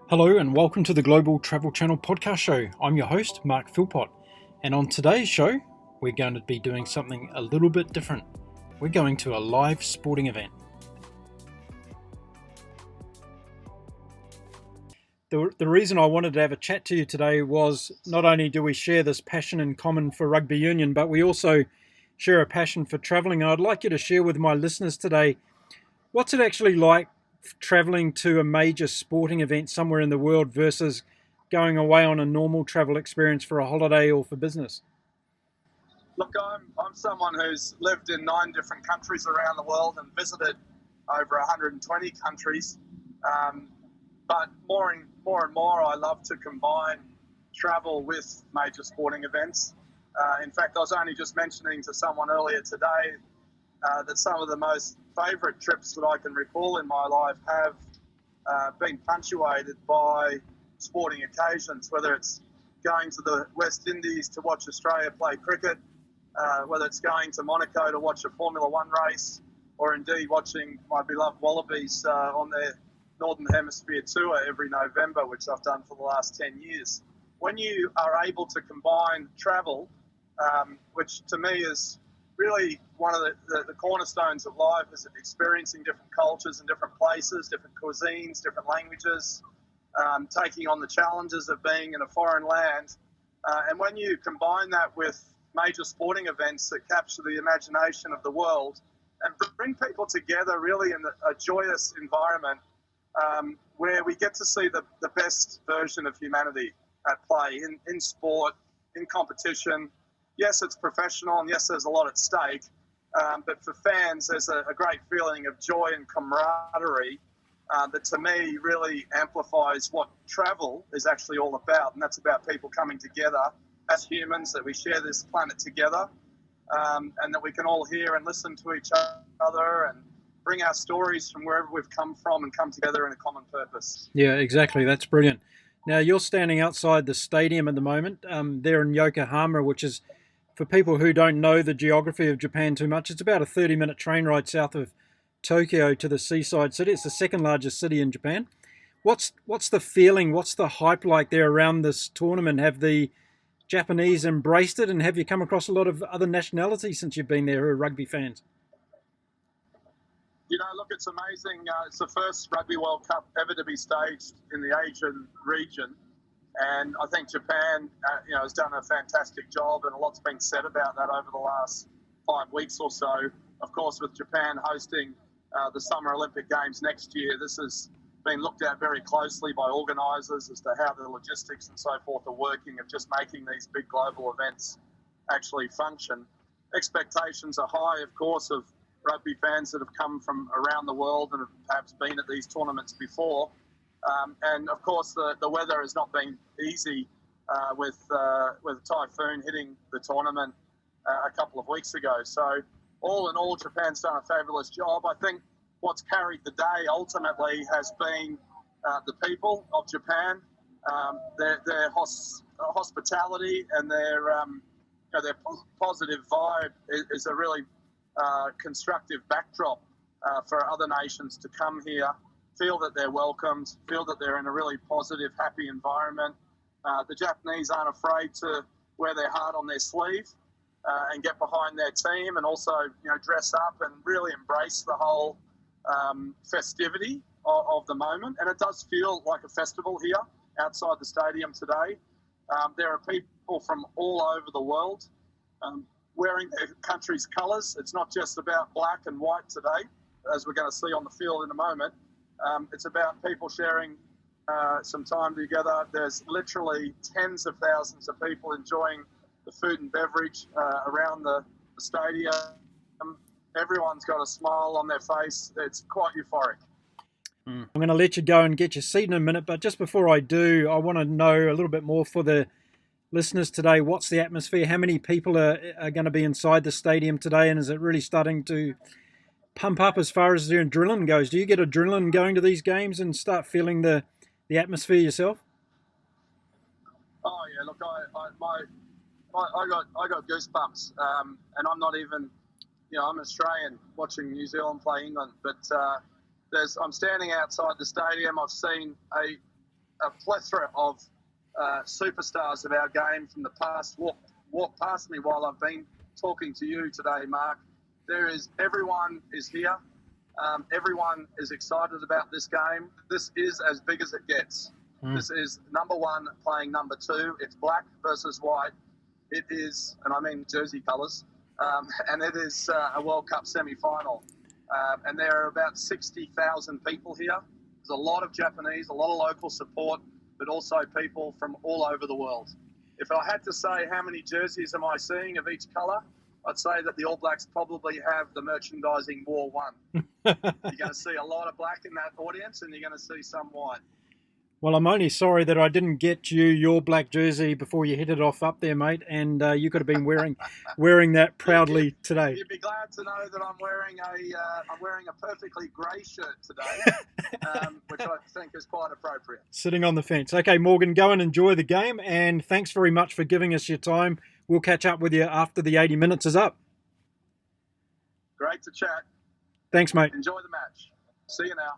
Hello and welcome to the Global Travel Channel podcast show. I'm your host, Mark Philpott, and on today's show, we're going to be doing something a little bit different. We're going to a live sporting event. The reason I wanted to have a chat to you today was not only do we share this passion in common for rugby union, but we also share a passion for travelling. And I'd like you to share with my listeners today, what's it actually like travelling to a major sporting event somewhere in the world versus going away on a normal travel experience for a holiday or for business? Look, I'm someone who's lived in 9 different countries around the world and visited over 120 countries. But more and more, I love to combine travel with major sporting events. In fact, I was only just mentioning to someone earlier today that some of the most favourite trips that I can recall in my life have been punctuated by sporting occasions, whether it's going to the West Indies to watch Australia play cricket, whether it's going to Monaco to watch a Formula One race, or indeed watching my beloved Wallabies on their Northern Hemisphere tour every November, which I've done for the last 10 years. When you are able to combine travel, which to me is really one of the cornerstones of life, is experiencing different cultures and different places, different cuisines, different languages, taking on the challenges of being in a foreign land. And when you combine that with major sporting events that capture the imagination of the world and bring people together really in a joyous environment where we get to see the best version of humanity at play in sport, in competition. Yes, it's professional, and yes, there's a lot at stake. But for fans, there's a great feeling of joy and camaraderie that to me really amplifies what travel is actually all about. And that's about people coming together as humans, that we share this planet together, and that we can all hear and listen to each other and bring our stories from wherever we've come from and come together in a common purpose. Yeah, exactly. That's brilliant. Now, you're standing outside the stadium at the moment, there in Yokohama, which is, for people who don't know the geography of Japan too much, it's about a 30-minute train ride south of Tokyo to the seaside city. It's the second largest city in Japan. What's the feeling? What's the hype like there around this tournament? Have the Japanese embraced it, and have you come across a lot of other nationalities since you've been there who are rugby fans? You know, look, it's amazing. It's the first Rugby World Cup ever to be staged in the Asian region. And I think Japan, has done a fantastic job, and a lot's been said about that over the last 5 weeks or so. Of course, with Japan hosting the Summer Olympic Games next year, this has been looked at very closely by organisers as to how the logistics and so forth are working of just making these big global events actually function. Expectations are high, of course, of rugby fans that have come from around the world and have perhaps been at these tournaments before. And of course, the weather has not been easy with a typhoon hitting the tournament a couple of weeks ago. So all in all, Japan's done a fabulous job. I think what's carried the day ultimately has been the people of Japan, their hospitality and their positive vibe is a really constructive backdrop for other nations to come here, feel that they're welcomed, feel that they're in a really positive, happy environment. The Japanese aren't afraid to wear their heart on their sleeve and get behind their team, and also dress up and really embrace the whole festivity of the moment. And it does feel like a festival here outside the stadium today. There are people from all over the world wearing their country's colours. It's not just about black and white today, as we're going to see on the field in a moment. It's about people sharing some time together. There's literally tens of thousands of people enjoying the food and beverage around the stadium. Everyone's got a smile on their face. It's quite euphoric. I'm going to let you go and get your seat in a minute, but just before I do, I want to know a little bit more for the listeners today. What's the atmosphere? How many people are going to be inside the stadium today, and is it really starting to pump up as far as the adrenaline goes? Do you get adrenaline going to these games and start feeling the atmosphere yourself? Oh yeah, look, I got goosebumps, and I'm not even, I'm Australian watching New Zealand play England, but I'm standing outside the stadium. I've seen a a plethora of superstars of our game from the past walk past me while I've been talking to you today, Mark. Everyone is here. Everyone is excited about this game. This is as big as it gets. This is number one playing number two. It's black versus white. It is, and I mean jersey colours, and it is a World Cup semi-final. And there are about 60,000 people here. There's a lot of Japanese, a lot of local support, but also people from all over the world. If I had to say how many jerseys am I seeing of each colour, I'd say that the All Blacks probably have the merchandising war won. You're going to see a lot of black in that audience, and you're going to see some white. Well, I'm only sorry that I didn't get you your black jersey before you headed off up there, mate, and you could have been wearing that proudly today. You'd be glad to know that I'm wearing a perfectly grey shirt today, which I think is quite appropriate. Sitting on the fence. Okay, Morgan, go and enjoy the game, and thanks very much for giving us your time. We'll catch up with you after the 80 minutes is up. Great to chat. Thanks, mate. Enjoy the match. See you now.